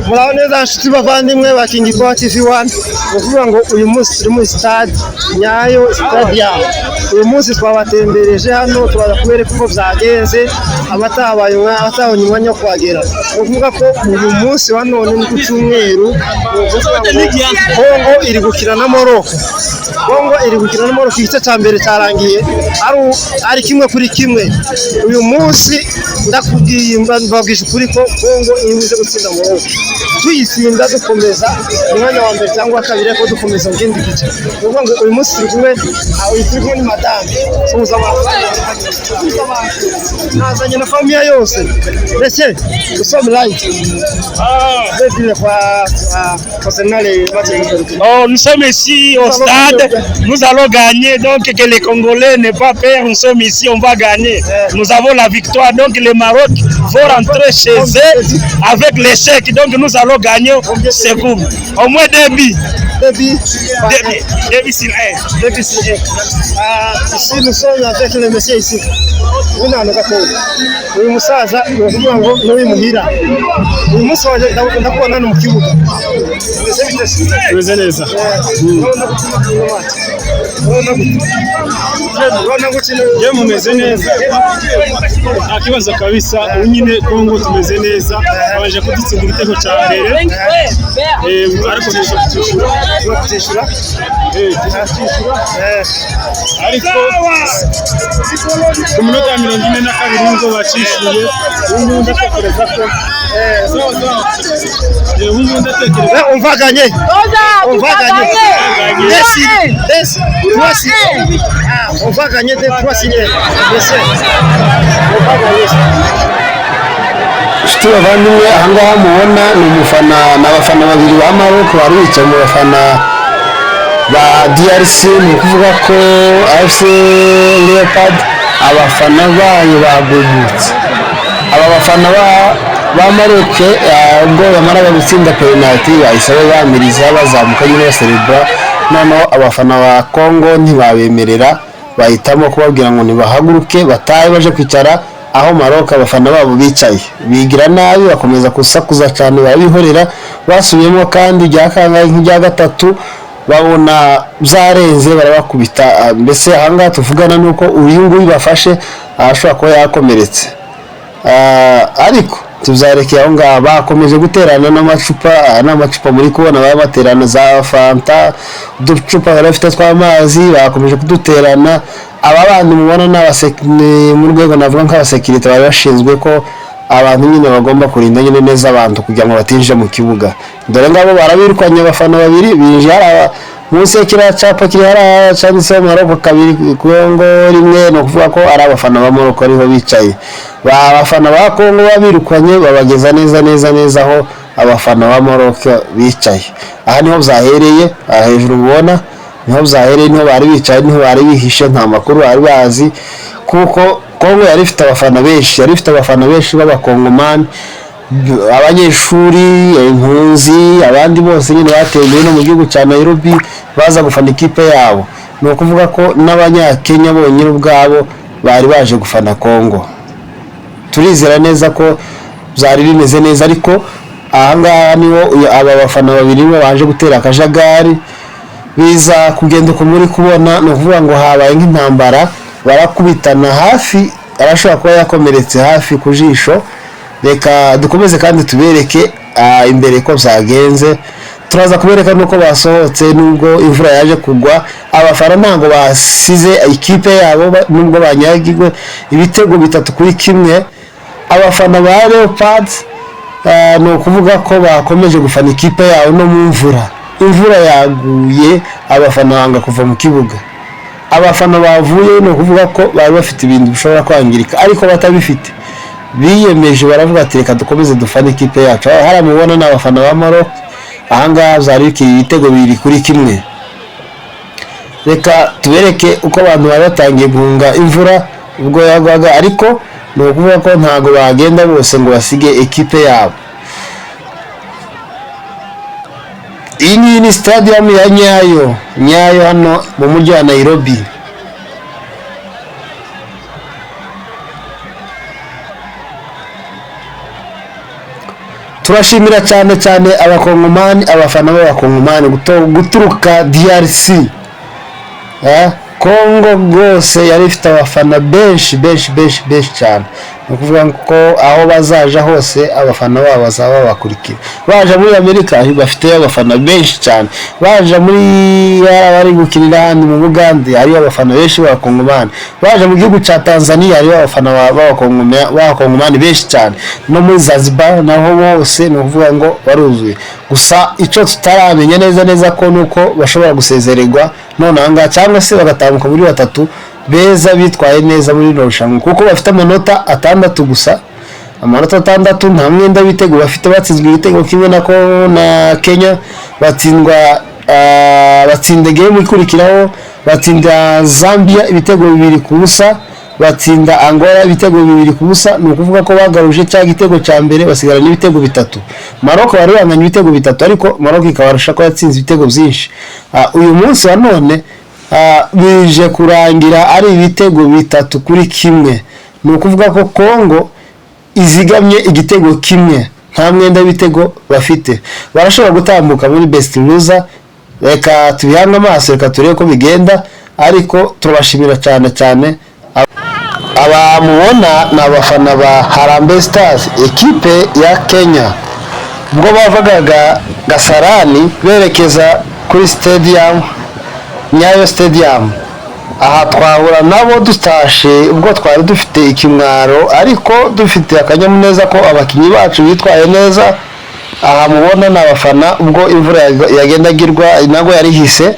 muraho neza nshuti bavandimwe ba King Power TV1 uvuga ngo uyu munsi turi muri stade Nyayo Stadium. Uyu munsi twabatembereje hano turaza kubereka uko byagenze abatabaye umwanya wo kwagera. Uvuga ko uyu munsi wa none ni ku cyumweru Kongo iri gukina na Morocco. Kongo iri gukina na Morocco, igice cya mbere cyarangiye ari kimwe kuri kimwe. Uyu munsi ndakubwiye mbabwije ukuri ko Kongo ibuze gutsinda Morocco. Tuyitsinda dukomeza umwanya wa mbere cyangwa kabiri ko dukomeza mu kindi gice. Uvuga ngo uyu munsi turi kumwe ni madame suza nazanye na famille yose. Mbese usome live nous sommes ici au stade, nous allons gagner, donc que les Congolais n'aient pas peur, nous sommes ici, on va gagner. Nous avons la victoire, donc le Maroc vont rentrer chez eux avec l'échec, donc nous allons gagner ce coup. Au moins 2 buts. 2 buts sur 1. Ici nous sommes avec le monsieur ici. Uyu musaza uvuga ngo n'uyu muhira. Uyu munsi waje ndakubona no mu kibuga. Bimeze neza. Je mumeze neza. Akibaza kabisa unyine Kongo tumeze neza. Baje kudutsinda igitego cya mbere. Ariko kutishura. Ariko ku minota ya 42 ngo bacishuye ubu ndatekereza ko on va gagner. On va gagner 3 signes. Nshuti bavandimwe, ahangaha mubona ni n'abafana babiri ba Maroc bari bicaye mu bafana ba DRC, ni kuvuga ko AFC Leopard abafana bayo bagumutse. Aba bafana ba Maroc ubwo bamara gutsinda penalty bahise bamiriza bazamuka nyine baserebra. Noneho abafana ba Kongo ntibabemerera, bahitamo kubabwira ngo nibahaguruke bataye baje kwicara aho Maroc abafana babo bicaye. Bigira nabi bakomeza kusakuza cyane, barabihorera. Basubiyemo kandi rya kangahe nk'irya gatatu babona byarenze barabakubita. Mbese ahangaha tuvugana nuko uyu nguyu bafashe ashobora kuba yakomeretse. Ariko tuzarekeye aho ngaho. Bakomeje guterana n'amacupa muri kubona baterana za fanta, uducupa barafite tw'amazi, bakomeje kuduterana. Aba bandi mubona mu rwego navuga nk'abasekirite bari bashinzwe ko abantu nyine bagomba kurinda nyine neza abantu kugira ngo batinjire mu kibuga. Dore ngabo barabirukanye abafana babiri binjira munsi y'ikiriya cyapa kiri hariya cyanditseho Maroc 2 Kongo 1. No kuvuga ko ari abafana ba Maroc ariho bicaye. Abafana ba Kongo babirukanye babageza neza aho abafana ba Maroc bicaye. Aha niho byahereye, hejuru ubona niho byahereye, niho bari bicaye, niho bari bihishe, nta makuru bari bazi kuko Kongo yari ifite abafana benshi b'abakongomani, abanyeshuri, impunzi, abandi bose nyine batembeye no mu gihugu cya Nairobi baza gufana ikipe yabo. Ni ukuvuga ko n'abanyakenya bonyine ubwabo bari baje gufana Kongo. Turizera neza ko byari bimeze neza, ariko ahangaha niho aba bafana babiri baje gutera akajagari biza kugenda uko muri kubona. Ni ukuvuga ngo habaye nk'intambara, barakubitana hafi, arashobora kuba yakomeretse hafi ku jisho. Reka dukomeze kandi tubereke imbere ko byagenze. Turaza kubereka nuko basohotse nubwo imvura yaje kugwa. Abafana ntango basize ikipe yabo nubwo banyagirwe ibitego 3-1. Abafana ba Leopards no kuvuga ko bakomeje gufana ikipe yabo no mu imvura yaguye, abafana banga kuva mu kibuga. Abafana bavuye no kuvuga ko bari bafite ibintu bishobora kwangirika, ariko batabifite biyemeje baravuga ati reka dukomeze dufane ikipe yacu. Haramubona n'abafana ba Maroc ahangaha byari bikiri ibitego 2-1. Reka tubereke uko abantu bari batangiye guhunga imvura ubwo yagwaga, ariko no kuvuga ko ntago bagenda bose ngo basige ekipe yabo. Iyi ni stadium ya Nyayo hano mu mujyi wa Nairobi. turashimira cyane cyane abakongomani, abafana b'abakongomani guturuka DRC. Kongo rwose yari ifite abafana benshi cyane. Ni ukuvuga ko aho bazaja hose abafana babo bazaba babakurikira. Baje muri Amerika bafite abafana benshi cyane. Baje muri bari gukinira handi mu Bugande hari abafana benshi b'abakongomani. Baje mu gihugu cya Tanzania hari abafana b'abakongomani benshi cyane. No muri Zanzibar naho hose ni ukuvuga ngo baruzuye. Gusa icyo tutaramenya neza ko nuko bashobora gusezererwa none anga cyangwa se bagatambuka muri batatu beza bitwaye neza muri rushanwa kuko bafite amanota 6 gusa. Amanota 6 nta mwenda w'ibitego bafite, batsinzwe igitego kimwe na Kenya, batsinda game ikurikiraho, batsinda Zambia ibitego 2-0, batsinda Angola ibitego 2-0. Ni ukuvuga ko bagaruje cya gitego cya mbere basigaranye ibitego 3. Maroc bari banganya ibitego 3 ariko Maroc ikabarusha ko yatsinze ibitego byinshi. Uyu munsi wa none bije kurangira ari ibitego 3-1. Ni ukuvuga ko Kongo izigamye igitego kimwe, nta mwenda w'ibitego bafite. Barashobora gutambuka muri best loser. Reka tubihanga amaso, reka turebe ko bigenda, ariko turabashimira cyane. Abamubona ni abafana ba Harambee Stars, ekipe ya Kenya. Ubwo bavaga Gasarani berekeza kuri stadium Nyayo Stadium, aha twahura nabo dutashe ubwo twari dufite ikimwaro, ariko dufite akanyamuneza ko abakinyi bacu bitwaye neza. Aha mubona ni abafana ubwo imvura yagendagirwa nago yari hise.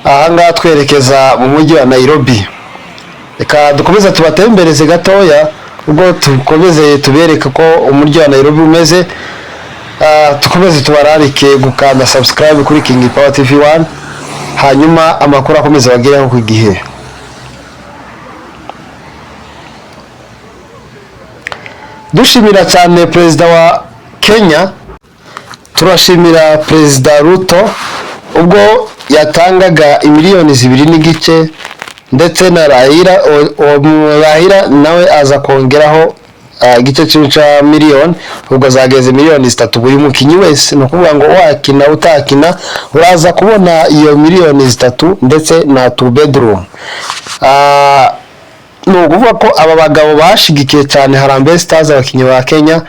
Aha ngaha twerekeza mu mujyi wa Nairobi. Reka dukomeze tubatembereze gatoya ubwo tukomeze tubereka ko umujyi wa Nairobi umeze. Tukomeze tubararike gukanda subscribe kuri King Power TV 1, hanyuma amakuru akomeze bagereho ku gihe. Dushimira cyane perezida wa Kenya, turashimira perezida Ruto ubwo yatangaga miliyoni 2.5 ndetse na Raila nawe aza kongeraho igice cya miliyoni, ubwo zageze miliyoni 3 buri mukinyi wese. No kuvuga ngo wakina utakina uraza kubona iyo miliyoni 3 ndetse na 2 bedroom. No kuvuga ko aba bagabo bashigikiye cyane Harambee Stars, abakinyi ba Kenya,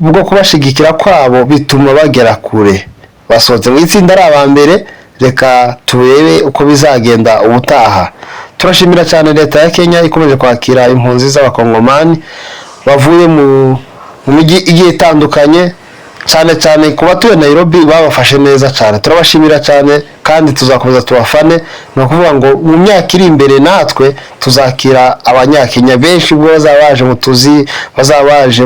ubwo kubashigikira kwabo bituma bagera kure, basohotse mu itsinda ari abambere. Reka turebe uko bizagenda ubutaha. Turashimira cyane leta ya Kenya ikomeje kwakira impunzi z'abakongomani bavuye mu mijyi igiye itandukanye, cyane ku batuye Nairobi babafashe neza cyane. Turabashimira cyane kandi tuzakomeza tubafane. No kuvuga ngo mu myaka iri imbere natwe tuzakira abanyakenya benshi ubwo bazabaje mu tuzi, bazabaje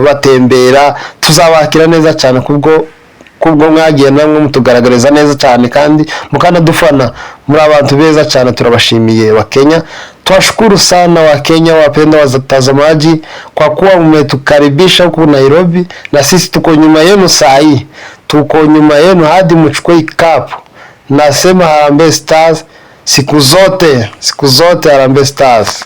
batembera, tuzabakira neza cyane kubwo mwagiye namwe mutugaragariza neza cyane kandi mukanadufana. Muri abantu beza cyane, turabashimiye wa Kenya. Twashukuru sana wa Kenya, wapenda watazamaji kwa kuwa mmetukaribisha huku Nairobi, na sisi tuko nyuma yenu sahi, tuko nyuma yenu hadi mchukue cup. Nasema Harambee Stars siku zote Harambee Stars.